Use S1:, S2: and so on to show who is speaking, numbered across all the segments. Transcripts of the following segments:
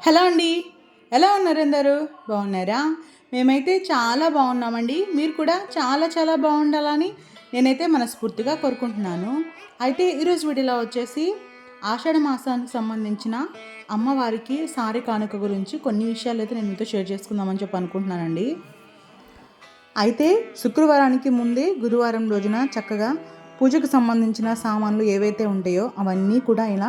S1: Hello అండి. ఎలా ఉన్నారు అందరూ? బాగున్నారా? మేమైతే చాలా బాగున్నామండి. మీరు కూడా చాలా చాలా బాగుండాలని నేనైతే మనస్ఫూర్తిగా కోరుకుంటున్నాను. అయితే ఈరోజు వీడియోలో వచ్చేసి ఆషాఢ మాసానికి సంబంధించిన అమ్మవారికి సారీ కానుక గురించి కొన్ని విషయాలు నేను మీతో షేర్ చేసుకుందామని అనుకుంటున్నానండి. అయితే శుక్రవారానికి ముందే గురువారం రోజున చక్కగా పూజకు సంబంధించిన సామాన్లు ఏవైతే ఉంటాయో అవన్నీ కూడా ఇలా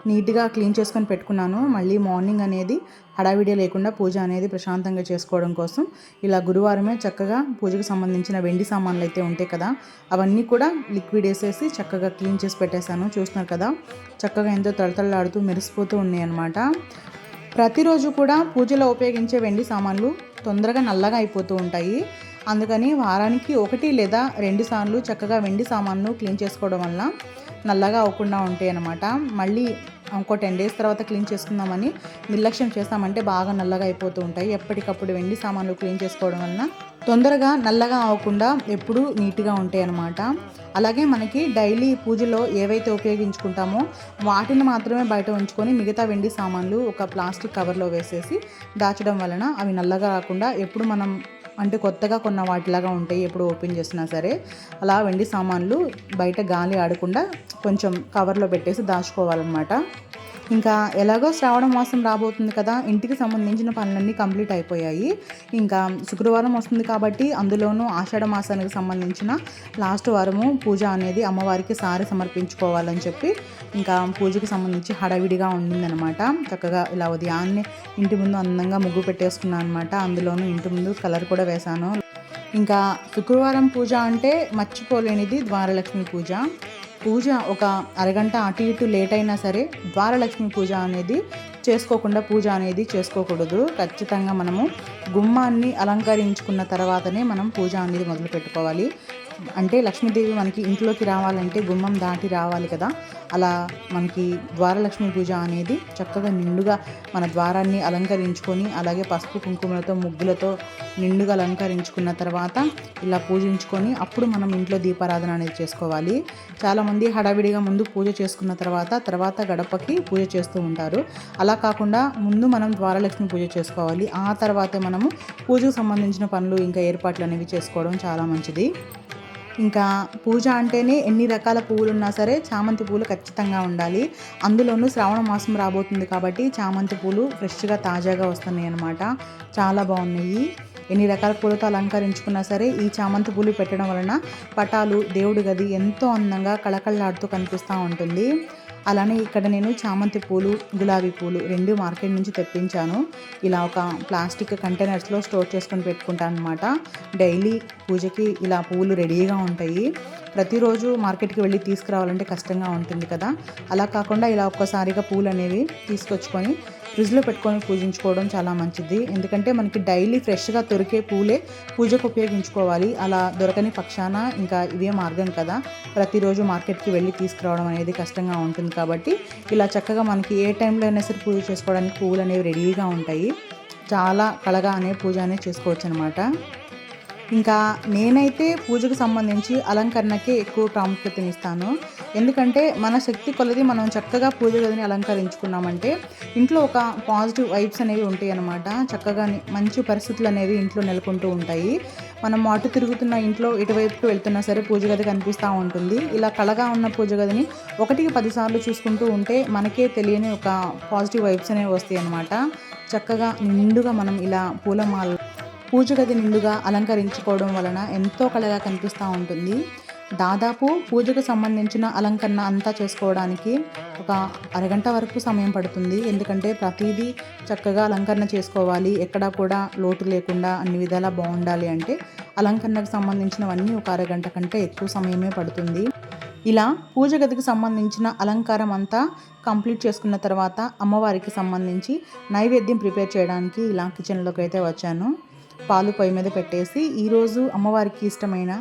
S1: నీట్గా క్లీన్ చేసుకొని పెట్టుకున్నాను. మళ్ళీ మార్నింగ్ అనేది హడావిడి లేకుండా పూజ అనేది ప్రశాంతంగా చేసుకోవడం కోసం ఇలా గురువారమే చక్కగా పూజకు సంబంధించిన వెండి సామాన్లు అయితే ఉంటాయి కదా, అవన్నీ కూడా లిక్విడ్ వేసేసి చక్కగా క్లీన్ చేసి పెట్టేశాను. చూస్తున్నారు కదా, చక్కగా ఎంతో తళతళలాడుతూ మెరిసిపోతూ ఉన్నాయి అన్నమాట. ప్రతిరోజు కూడా పూజలో ఉపయోగించే వెండి సామాన్లు తొందరగా నల్లగా అయిపోతూ ఉంటాయి. అందుకని వారానికి 1 లేదా 2 సార్లు చక్కగా వెండి సామాన్లు క్లీన్ చేసుకోవడం వల్ల నల్లగా అవ్వకుండా ఉంటాయి అన్నమాట. మళ్ళీ ఇంకో 10 డేస్ తర్వాత క్లీన్ చేసుకుందామని నిర్లక్ష్యం చేస్తామంటే బాగా నల్లగా అయిపోతూ ఉంటాయి. ఎప్పటికప్పుడు వెండి సామాన్లు క్లీన్ చేసుకోవడం వలన తొందరగా నల్లగా అవ్వకుండా ఎప్పుడూ నీట్గా ఉంటాయి అన్నమాట. అలాగే మనకి డైలీ పూజలో ఏవైతే ఉపయోగించుకుంటామో వాటిని మాత్రమే బయట ఉంచుకొని మిగతా వెండి సామాన్లు ఒక ప్లాస్టిక్ కవర్లో వేసేసి దాచడం వలన అవి నల్లగా రాకుండా ఎప్పుడు మనం అంటే కొత్తగా కొన్న వాటిలాగా ఉంటాయి. ఎప్పుడు ఓపెన్ చేసినా సరే అలా వెండి సామాన్లు బయట గాలి ఆడకుండా కొంచెం కవర్లో పెట్టేసి దాచుకోవాలన్నమాట. ఇంకా ఎలాగో శ్రావణ మాసం రాబోతుంది కదా, ఇంటికి సంబంధించిన పనులన్నీ కంప్లీట్ అయిపోయాయి. ఇంకా శుక్రవారం వస్తుంది కాబట్టి అందులోనూ ఆషాఢ మాసానికి సంబంధించిన లాస్ట్ వారము పూజ అనేది అమ్మవారికి సారి సమర్పించుకోవాలని చెప్పి ఇంకా పూజకి సంబంధించి హడావిడిగా ఉండిందనమాట. చక్కగా ఇలా ఉదయాన్నే ఇంటి ముందు అందంగా ముగ్గు పెట్టేసుకున్నాను అనమాట. అందులోనూ ఇంటి ముందు కలర్ కూడా వేశాను. ఇంకా శుక్రవారం పూజ అంటే మర్చిపోలేనిది ద్వారలక్ష్మి పూజ. పూజ ఒక అరగంట అటు ఇటు లేట్ అయినా సరే ద్వారలక్ష్మి పూజ అనేది చేసుకోకూడదు. ఖచ్చితంగా మనము గుమ్మాన్ని అలంకరించుకున్న తర్వాతనే మనం పూజ అనేది మొదలు పెట్టుకోవాలి. అంటే లక్ష్మీదేవి మనకి ఇంట్లోకి రావాలంటే గుమ్మం దాటి రావాలి కదా, అలా మనకి ద్వారలక్ష్మి పూజ అనేది చక్కగా నిండుగా మన ద్వారాన్ని అలంకరించుకొని అలాగే పసుపు కుంకుమలతో ముగ్గులతో నిండుగా అలంకరించుకున్న తర్వాత ఇలా పూజించుకొని అప్పుడు మనం ఇంట్లో దీపారాధన అనేది చేసుకోవాలి. చాలామంది హడావిడిగా ముందు పూజ చేసుకున్న తర్వాత గడపకి పూజ చేస్తూ ఉంటారు. అలా కాకుండా ముందు మనం ద్వారలక్ష్మి పూజ చేసుకోవాలి. ఆ తర్వాతే మనము పూజకు సంబంధించిన పనులు ఇంకా ఏర్పాట్లు అనేవి చేసుకోవడం చాలా మంచిది. ఇంకా పూజ అంటేనే ఎన్ని రకాల పువ్వులు ఉన్నా సరే చామంతి పూలు ఖచ్చితంగా ఉండాలి. అందులోనూ శ్రావణ మాసం రాబోతుంది కాబట్టి చామంతి పూలు ఫ్రెష్గా తాజాగా వస్తున్నాయి అన్నమాట. చాలా బాగున్నాయి. ఎన్ని రకాల పూలతో అలంకరించుకున్నా సరే ఈ చామంతి పూలు పెట్టడం వలన పటాలు దేవుడి గది ఎంతో అందంగా కళకళలాడుతూ కనిపిస్తూ ఉంటుంది. అలానే ఇక్కడ నేను చామంతి పూలు గులాబీ పూలు 2 మార్కెట్ నుంచి తెప్పించాను. ఇలా ఒక ప్లాస్టిక్ కంటైనర్స్లో స్టోర్ చేసుకొని పెట్టుకుంటాను అనమాట. డైలీ పూజకి ఇలా పువ్వులు రెడీగా ఉంటాయి. ప్రతిరోజు మార్కెట్కి వెళ్ళి తీసుకురావాలంటే కష్టంగా ఉంటుంది కదా, అలా కాకుండా ఇలా ఒక్కసారిగా పూలు అనేవి తీసుకొచ్చుకొని ఫ్రిడ్జ్లో పెట్టుకొని పూజించుకోవడం చాలా మంచిది. ఎందుకంటే మనకి డైలీ ఫ్రెష్గా దొరికే పూలే పూజకు ఉపయోగించుకోవాలి. అలా దొరకని పక్షాన ఇంకా ఇవే మార్గం కదా, ప్రతిరోజు మార్కెట్కి వెళ్ళి తీసుకురావడం అనేది కష్టంగా ఉంటుంది. కాబట్టి ఇలా చక్కగా మనకి ఏ టైంలో అయినా సరే పూజ చేసుకోవడానికి పువ్వులు అనేవి రెడీగా ఉంటాయి. చాలా కళగా పూజ అనేది చేసుకోవచ్చు అనమాట. ఇంకా నేనైతే పూజకు సంబంధించి అలంకరణకే ఎక్కువ ప్రాముఖ్యతనిస్తాను. ఎందుకంటే మన శక్తి కొలది మనం చక్కగా పూజ గదిని అలంకరించుకున్నామంటే ఇంట్లో ఒక పాజిటివ్ వైబ్స్ అనేవి ఉంటాయి అన్నమాట. చక్కగా మంచి పరిస్థితులు అనేవి ఇంట్లో నెలకొంటూ ఉంటాయి. మనం అటు తిరుగుతున్న ఇంట్లో ఇటువైపుకి వెళ్తున్నా సరే పూజ గది కనిపిస్తూ ఉంటుంది. ఇలా కళగా ఉన్న పూజ గదిని 1కి 10 సార్లు చూసుకుంటూ ఉంటే మనకే తెలియని ఒక పాజిటివ్ వైబ్స్ అనేవి వస్తాయి అన్నమాట. చక్కగా నిండుగా మనం ఇలా పూలమాల పూజ గది నిండుగా అలంకరించుకోవడం వలన ఎంతో కళగా కనిపిస్తూ ఉంటుంది. దాదాపు పూజకు సంబంధించిన అలంకరణ అంతా చేసుకోవడానికి ఒక అరగంట వరకు సమయం పడుతుంది. ఎందుకంటే ప్రతిదీ చక్కగా అలంకరణ చేసుకోవాలి. ఎక్కడా కూడా లోటు లేకుండా అన్ని విధాలా బాగుండాలి అంటే అలంకరణకు సంబంధించినవన్నీ ఒక అరగంట కంటే ఎక్కువ సమయమే పడుతుంది. ఇలా పూజ గదికి సంబంధించిన అలంకారం అంతా కంప్లీట్ చేసుకున్న తర్వాత అమ్మవారికి సంబంధించి నైవేద్యం ప్రిపేర్ చేయడానికి ఇలా కిచెన్లోకి అయితే వచ్చాను. పాలు పొయ్యి మీద పెట్టేసి ఈరోజు అమ్మవారికి ఇష్టమైన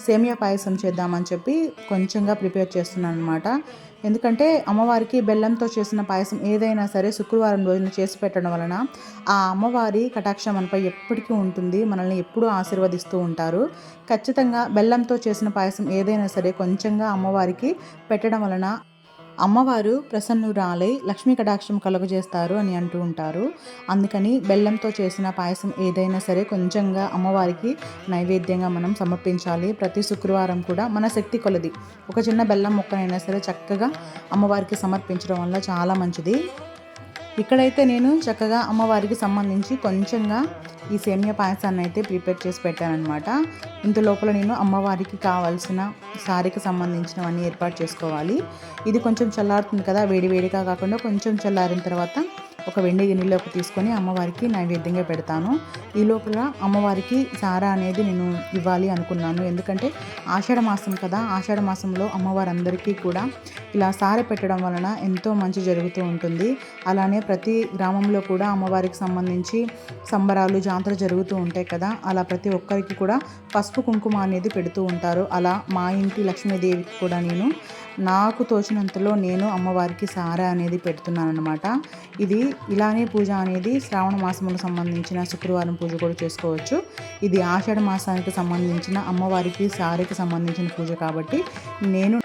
S1: సేమియా పాయసం చేద్దామని చెప్పి కొంచెంగా ప్రిపేర్ చేస్తున్నాను అనమాట. ఎందుకంటే అమ్మవారికి బెల్లంతో చేసిన పాయసం ఏదైనా సరే శుక్రవారం రోజున చేసి పెట్టడం వలన ఆ అమ్మవారి కటాక్షం మనపై ఎప్పటికీ ఉంటుంది. మనల్ని ఎప్పుడూ ఆశీర్వదిస్తూ ఉంటారు. ఖచ్చితంగా బెల్లంతో చేసిన పాయసం ఏదైనా సరే కొంచెంగా అమ్మవారికి పెట్టడం వలన అమ్మవారు ప్రసన్నురాలై లక్ష్మీ కటాక్షం కలుగజేస్తారు అని అంటూ ఉంటారు. అందుకని బెల్లంతో చేసిన పాయసం ఏదైనా సరే కొంచెంగా అమ్మవారికి నైవేద్యంగా మనం సమర్పించాలి. ప్రతి శుక్రవారం కూడా మన శక్తి కొలది ఒక చిన్న బెల్లం ముక్కనైనా సరే చక్కగా అమ్మవారికి సమర్పించడం వల్ల చాలా మంచిది. ఇక్కడైతే నేను చక్కగా అమ్మవారికి సంబంధించి కొంచెంగా ఈ సేమియా పాయసాన్ని అయితే ప్రిపేర్ చేసి పెట్టానన్నమాట. ఇంత లోపల నేను అమ్మవారికి కావాల్సిన సారీకి సంబంధించినవన్నీ ఏర్పాటు చేసుకోవాలి. ఇది కొంచెం చల్లారుతుంది కదా, వేడి వేడిగా కాకుండా కొంచెం చల్లారిన తర్వాత ఒక వెండి గిన్నెలోకి తీసుకొని అమ్మవారికి నైవేద్యంగా పెడతాను. ఈ లోపల అమ్మవారికి సారా అనేది నేను ఇవ్వాలి అనుకున్నాను. ఎందుకంటే ఆషాఢ మాసం కదా, ఆషాఢ మాసంలో అమ్మవారందరికీ కూడా ఇలా సారె పెట్టడం వలన ఎంతో మంచి జరుగుతూ ఉంటుంది. అలానే ప్రతి గ్రామంలో కూడా అమ్మవారికి సంబంధించి సంబరాలు జాతర జరుగుతూ ఉంటాయి కదా, అలా ప్రతి ఒక్కరికి కూడా పసుపు కుంకుమ అనేది పెడుతూ ఉంటారు. అలా మా ఇంటి లక్ష్మీదేవికి కూడా నేను నాకు తోచినంతలో నేను అమ్మవారికి సారా అనేది పెడుతున్నాను అనమాట. ఇది ఇలానే పూజ అనేది శ్రావణ మాసములకు సంబంధించిన శుక్రవారం పూజ కూడా చేసుకోవచ్చు. ఇది ఆషాఢ మాసానికి సంబంధించిన అమ్మవారికి సారీకి సంబంధించిన పూజ కాబట్టి నేను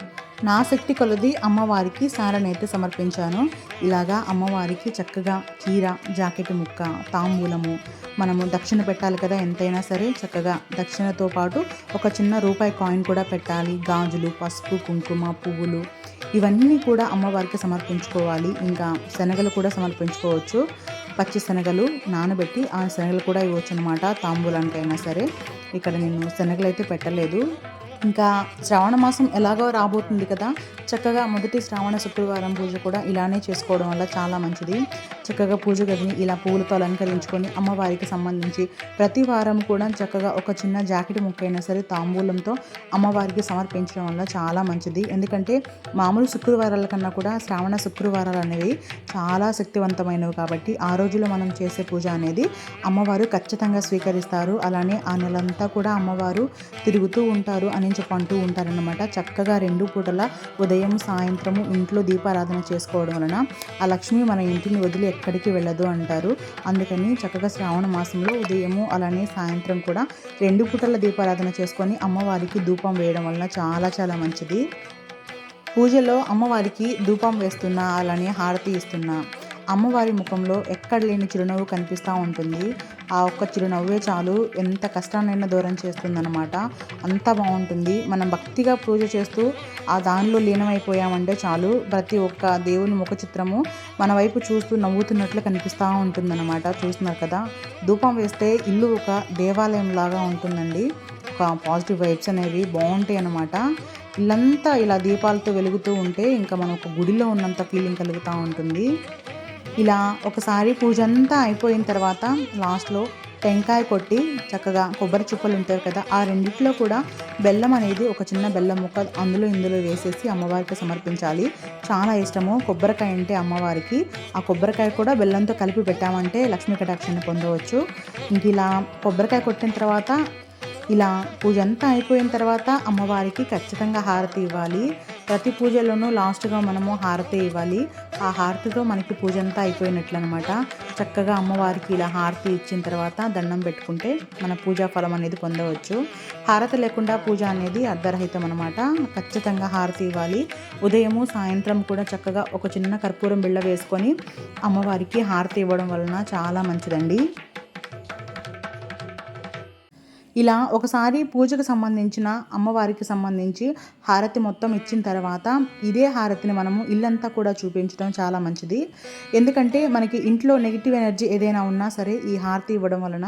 S1: నా శక్తి కొలది అమ్మవారికి సారనైతే సమర్పించాను. ఇలాగా అమ్మవారికి చక్కగా చీర, జాకెట్ ముక్క, తాంబూలము, మనము దక్షిణ పెట్టాలి కదా, ఎంతైనా సరే చక్కగా దక్షిణతో పాటు ఒక చిన్న రూపాయి కాయిన్ కూడా పెట్టాలి. గాజులు, పసుపు, కుంకుమ, పువ్వులు ఇవన్నీ కూడా అమ్మవారికి సమర్పించుకోవాలి. ఇంకా శనగలు కూడా సమర్పించుకోవచ్చు. పచ్చి శనగలు నానబెట్టి ఆ శనగలు కూడా ఇవ్వచ్చు అనమాట తాంబూలానికైనా సరే. ఇక్కడ నేను శనగలు అయితే పెట్టలేదు. ఇంకా శ్రావణ మాసం ఎలాగో రాబోతుంది కదా, చక్కగా మొదటి శ్రావణ శుక్రవారం పూజ కూడా ఇలానే చేసుకోవడం వల్ల చాలా మంచిది. చక్కగా పూజ గదిని ఇలా పూలతో అలంకరించుకొని అమ్మవారికి సంబంధించి ప్రతి వారం కూడా చక్కగా ఒక చిన్న జాకెట్ ముక్కైనా సరే తాంబూలంతో అమ్మవారికి సమర్పించడం వల్ల చాలా మంచిది. ఎందుకంటే మామూలు శుక్రవారాల కన్నా కూడా శ్రావణ శుక్రవారాలు అనేవి చాలా శక్తివంతమైనవి కాబట్టి ఆ రోజులో మనం చేసే పూజ అనేది అమ్మవారు ఖచ్చితంగా స్వీకరిస్తారు. అలానే ఆ నెలంతా కూడా అమ్మవారు తిరుగుతూ ఉంటారు అని అంటూ ఉంటారనమాట. చక్కగా 2 పూటల ఉదయం సాయంత్రము ఇంట్లో దీపారాధన చేసుకోవడం వలన ఆ లక్ష్మి మన ఇంటిని వదిలి ఎక్కడికి వెళ్ళదు అంటారు. అందుకని చక్కగా శ్రావణ మాసంలో ఉదయము అలానే సాయంత్రం కూడా 2 పూటల దీపారాధన చేసుకొని అమ్మవారికి ధూపం వేయడం వలన చాలా చాలా మంచిది. పూజలో అమ్మవారికి ధూపం వేస్తున్నా అలానే హారతి ఇస్తున్నా అమ్మవారి ముఖంలో ఎక్కడ లేని చిరునవ్వు కనిపిస్తూ ఉంటుంది. ఆ ఒక్క చిరునవ్వే చాలు ఎంత కష్టాన్నైనా దూరం చేస్తుందన్నమాట. అంత బాగుంటుంది. మనం భక్తిగా పూజ చేస్తూ ఆ దానిలో లీనమైపోయామంటే చాలు, ప్రతి ఒక్క దేవుని ముఖ చిత్రము మన వైపు చూస్తూ నవ్వుతున్నట్లు కనిపిస్తూ ఉంటుందన్నమాట. చూస్తున్నారు కదా, ధూపం వేస్తే ఇల్లు ఒక దేవాలయం లాగా ఉంటుందండి. ఒక పాజిటివ్ వైబ్స్ అనేవి బాగుంటాయి అన్నమాట. ఇల్లంతా ఇలా దీపాలతో వెలుగుతూ ఉంటే ఇంకా మనం ఒక గుడిలో ఉన్నంత ఫీలింగ్ కలుగుతూ ఉంటుంది. ఇలా ఒకసారి పూజ అంతా అయిపోయిన తర్వాత లాస్ట్లో టెంకాయ కొట్టి చక్కగా కొబ్బరి చుప్పలు ఉంటాయి కదా, ఆ రెండిట్లో కూడా బెల్లం అనేది ఒక చిన్న బెల్లం ముక్క ఇందులో వేసేసి అమ్మవారికి సమర్పించాలి. చాలా ఇష్టము కొబ్బరికాయ అంటే అమ్మవారికి. ఆ కొబ్బరికాయ కూడా బెల్లంతో కలిపి పెట్టామంటే లక్ష్మీ కటాక్షాన్ని పొందవచ్చు. ఇంక ఇలా కొబ్బరికాయ కొట్టిన తర్వాత ఇలా పూజ అంతా అయిపోయిన తర్వాత అమ్మవారికి ఖచ్చితంగా హారతి ఇవ్వాలి. ప్రతి పూజలోనూ లాస్ట్గా మనము హారతి ఇవ్వాలి. ఆ హారతితో మనకి పూజ అంతా అయిపోయినట్లు అనమాట. చక్కగా అమ్మవారికి ఇలా హారతి ఇచ్చిన తర్వాత దండం పెట్టుకుంటే మన పూజా ఫలం అనేది పొందవచ్చు. హారతి లేకుండా పూజ అనేది అర్ధరహితం అనమాట. ఖచ్చితంగా హారతి ఇవ్వాలి. ఉదయము సాయంత్రం కూడా చక్కగా ఒక చిన్న కర్పూరం బిళ్ళ వేసుకొని అమ్మవారికి హారతి ఇవ్వడం వలన చాలా మంచిదండి. ఇలా ఒకసారి పూజకు సంబంధించిన అమ్మవారికి సంబంధించి హారతి మొత్తం ఇచ్చిన తర్వాత ఇదే హారతిని మనము ఇల్లంతా కూడా చూపించడం చాలా మంచిది. ఎందుకంటే మనకి ఇంట్లో నెగిటివ్ ఎనర్జీ ఏదైనా ఉన్నా సరే ఈ హారతి ఇవ్వడం వలన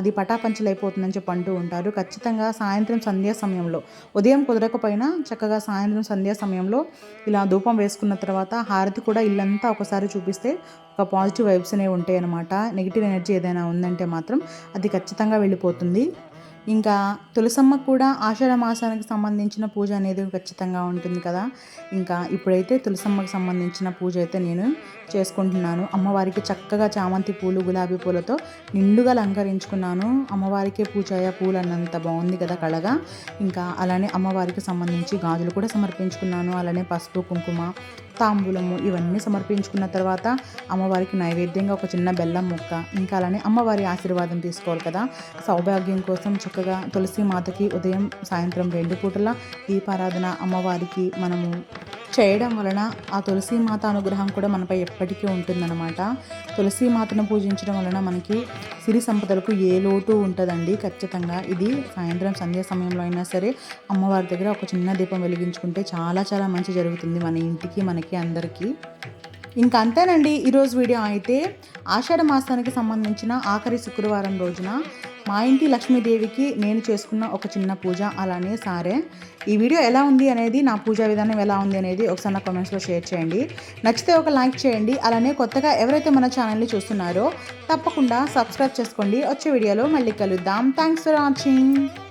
S1: అది పటాపంచలైపోతుందని చెప్పి అంటూ ఉంటారు. ఖచ్చితంగా సాయంత్రం సంధ్యా సమయంలో, ఉదయం కుదరకపోయినా చక్కగా సాయంత్రం సంధ్యా సమయంలో ఇలా ధూపం వేసుకున్న తర్వాత హారతి కూడా ఇల్లంతా ఒకసారి చూపిస్తే ఒక పాజిటివ్ వైబ్స్ అనేవి ఉంటాయి అన్నమాట. నెగిటివ్ ఎనర్జీ ఏదైనా ఉందంటే మాత్రం అది ఖచ్చితంగా వెళ్ళిపోతుంది. ఇంకా తులసమ్మ కూడా ఆషాఢ మాసానికి సంబంధించిన పూజ అనేది ఖచ్చితంగా ఉంటుంది కదా. ఇంకా ఇప్పుడైతే తులసమ్మకి సంబంధించిన పూజ అయితే నేను చేసుకుంటున్నాను. అమ్మవారికి చక్కగా చామంతి పూలు, గులాబీ పూలతో నిండుగా అలంకరించుకున్నాను. అమ్మవారికే పూజ అయ్యే పూలు అన్నంత బాగుంది కదా కళగా. ఇంకా అలానే అమ్మవారికి సంబంధించి గాజులు కూడా సమర్పించుకున్నాను. అలానే పసుపు, కుంకుమ, తాంబూలము ఇవన్నీ సమర్పించుకున్న తర్వాత అమ్మవారికి నైవేద్యంగా ఒక చిన్న బెల్లం ముక్క, ఇంకా అలానే అమ్మవారి ఆశీర్వాదం తీసుకోవాలి కదా. సౌభాగ్యం కోసం చక్కగా తులసి మాతకి ఉదయం సాయంత్రం 2 పూటల దీపారాధన, అమ్మవారికి మనము చేయడం వలన ఆ తులసి మాత అనుగ్రహం కూడా మనపై ఎప్పటికీ ఉంటుందన్నమాట. తులసి మాతను పూజించడం వలన మనకి సిరి సంపదలకు ఏ లోటు ఉంటుందండి ఖచ్చితంగా. ఇది సాయంత్రం సంధ్యా సమయంలో అయినా సరే అమ్మవారి దగ్గర ఒక చిన్న దీపం వెలిగించుకుంటే చాలా చాలా మంచి జరుగుతుంది మన ఇంటికి, మనకి, అందరికీ. ఇంకా అంతేనండి ఈరోజు వీడియో అయితే. ఆషాఢ మాసానికి సంబంధించిన ఆఖరి శుక్రవారం రోజున మా ఇంటి లక్ష్మీదేవికి నేను చేసుకున్న ఒక చిన్న పూజ, అలానే సారే. ఈ వీడియో ఎలా ఉంది అనేది, నా పూజా విధానం ఎలా ఉంది అనేది ఒకసారి నా కామెంట్స్లో షేర్ చేయండి. నచ్చితే ఒక లైక్ చేయండి. అలానే కొత్తగా ఎవరైతే మన ఛానల్ని చూస్తున్నారో తప్పకుండా సబ్స్క్రైబ్ చేసుకోండి. వచ్చే వీడియోలో మళ్ళీ కలుద్దాం. Thanks for watching.